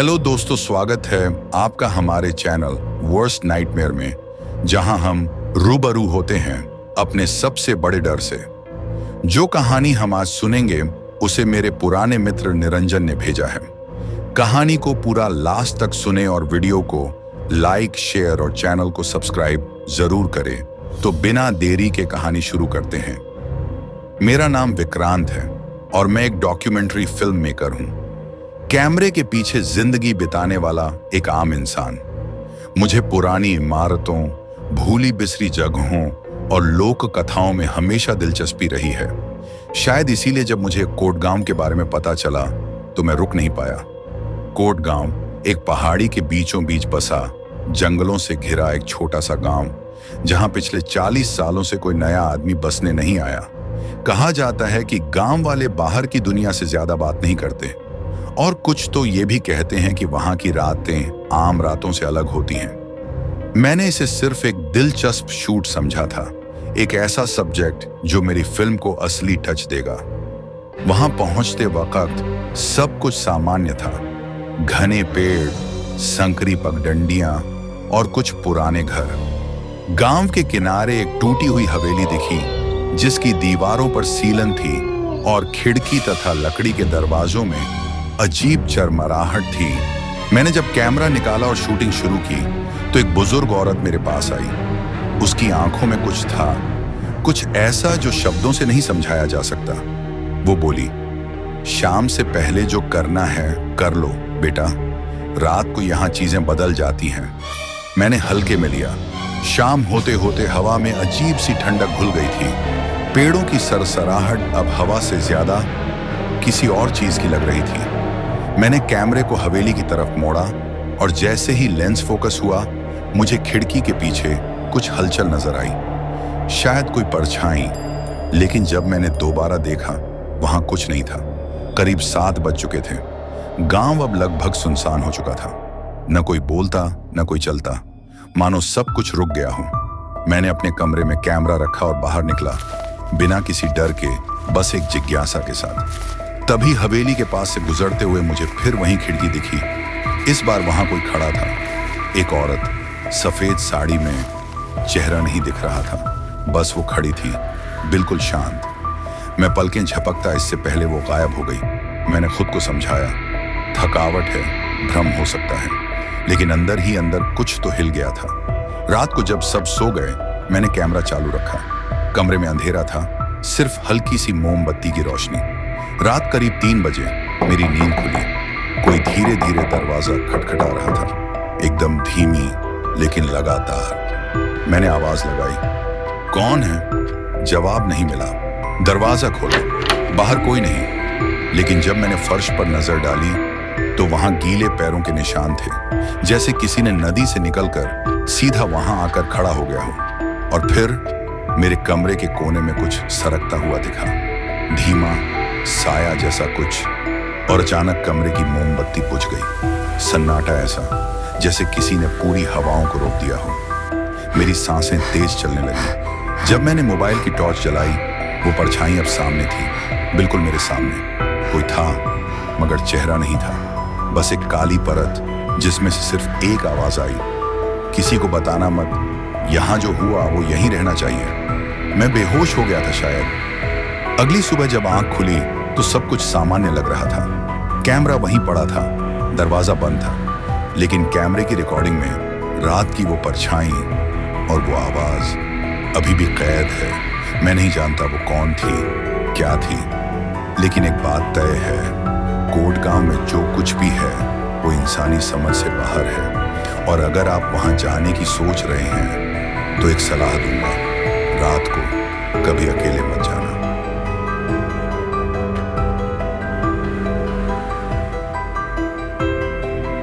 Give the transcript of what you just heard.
Hello दोस्तों, स्वागत है आपका हमारे चैनल वर्स्ट नाइटमेयर में, जहां हम रूबरू होते हैं अपने सबसे बड़े डर से। जो कहानी हम आज सुनेंगे उसे मेरे पुराने मित्र निरंजन ने भेजा है। कहानी को पूरा लास्ट तक सुने और वीडियो को लाइक, शेयर और चैनल को सब्सक्राइब जरूर करें। तो बिना देरी के कहानी शुरू करते हैं। मेरा नाम विक्रांत है और मैं एक डॉक्यूमेंट्री फिल्म मेकर हूं। कैमरे के पीछे जिंदगी बिताने वाला एक आम इंसान। मुझे पुरानी इमारतों, भूली बिसरी जगहों और लोक कथाओं में हमेशा दिलचस्पी रही है। शायद इसीलिए जब मुझे कोटगांव के बारे में पता चला तो मैं रुक नहीं पाया। कोटगांव एक पहाड़ी के बीचों बीच बसा, जंगलों से घिरा एक छोटा सा गांव, जहां पिछले 40 सालों से कोई नया आदमी बसने नहीं आया। कहा जाता है कि गांव वाले बाहर की दुनिया से ज्यादा बात नहीं करते, और कुछ तो ये भी कहते हैं कि वहां की रातें आम रातों से अलग होती हैं। मैंने इसे सिर्फ एक दिलचस्प शूट समझा था, एक ऐसा सब्जेक्ट जो मेरी फिल्म को असली टच देगा। वहां पहुंचते वक्त सब कुछ सामान्य था। घने पेड़, संकरी पगडंडियां और कुछ पुराने घर। गांव के किनारे एक टूटी हुई हवेली दिखी, जिसकी दीवारों पर सीलन थी और खिड़की तथा लकड़ी के दरवाजों में अजीब चरमराहट थी। मैंने जब कैमरा निकाला और शूटिंग शुरू की तो एक बुजुर्ग औरत मेरे पास आई। उसकी आंखों में कुछ था, कुछ ऐसा जो शब्दों से नहीं समझाया जा सकता। वो बोली, शाम से पहले जो करना है कर लो बेटा, रात को यहाँ चीजें बदल जाती हैं। मैंने हल्के में लिया। शाम होते होते हवा में अजीब सी ठंडक घुल गई थी। पेड़ों की सरसराहट अब हवा से ज्यादा किसी और चीज की लग रही थी। मैंने कैमरे को हवेली की तरफ मोड़ा और जैसे ही लेंस फोकस हुआ, मुझे खिड़की के पीछे कुछ हलचल नजर आई, शायद कोई परछाई। लेकिन जब मैंने दोबारा देखा, वहां कुछ नहीं था। करीब 7 बज चुके थे। गांव अब लगभग सुनसान हो चुका था। न कोई बोलता, न कोई चलता, मानो सब कुछ रुक गया हो। मैंने अपने कमरे में कैमरा रखा और बाहर निकला, बिना किसी डर के, बस एक जिज्ञासा के साथ। तभी हवेली के पास से गुजरते हुए मुझे फिर वही खिड़की दिखी। इस बार वहां कोई खड़ा था, एक औरत, सफेद साड़ी में, चेहरा नहीं दिख रहा था, बस वो खड़ी थी, बिल्कुल शांत। मैं पलकें झपकता इससे पहले वो गायब हो गई। मैंने खुद को समझाया, थकावट है, भ्रम हो सकता है, लेकिन अंदर ही अंदर कुछ तो हिल गया था। रात को जब सब सो गए, मैंने कैमरा चालू रखा। कमरे में अंधेरा था, सिर्फ हल्की सी मोमबत्ती की रोशनी। रात करीब 3 बजे मेरी नींद खुली। कोई धीरे धीरे दरवाजा खटखटा रहा था, एकदम धीमी लेकिन लगातार। मैंने आवाज लगाई, कौन है? जवाब नहीं मिला। दरवाजा खोला, बाहर कोई नहीं। लेकिन जब मैंने फर्श पर नजर डाली तो वहां गीले पैरों के निशान थे, जैसे किसी ने नदी से निकलकर सीधा वहां आकर खड़ा हो गया हो। और फिर मेरे कमरे के कोने में कुछ सरकता हुआ दिखा, धीमा साया जैसा कुछ। और अचानक कमरे की मोमबत्ती बुझ गई। सन्नाटा ऐसा जैसे किसी ने पूरी हवाओं को रोक दिया हो। मेरी सांसें तेज चलने लगी। जब मैंने मोबाइल की टॉर्च जलाई, वो परछाई अब सामने थी, बिल्कुल मेरे सामने। कोई था, मगर चेहरा नहीं था, बस एक काली परत जिसमें से सिर्फ एक आवाज आई, किसी को बताना मत, यहां जो हुआ वो यहीं रहना चाहिए। मैं बेहोश हो गया था शायद। अगली सुबह जब आंख खुली तो सब कुछ सामान्य लग रहा था। कैमरा वहीं पड़ा था, दरवाजा बंद था, लेकिन कैमरे की रिकॉर्डिंग में रात की वो परछाई और वो आवाज अभी भी कैद है। मैं नहीं जानता वो कौन थी, क्या थी, लेकिन एक बात तय है, कोटगांव में जो कुछ भी है वो इंसानी समझ से बाहर है। और अगर आप वहां जाने की सोच रहे हैं तो एक सलाह दूंगा, रात को कभी अकेले मत जाइए।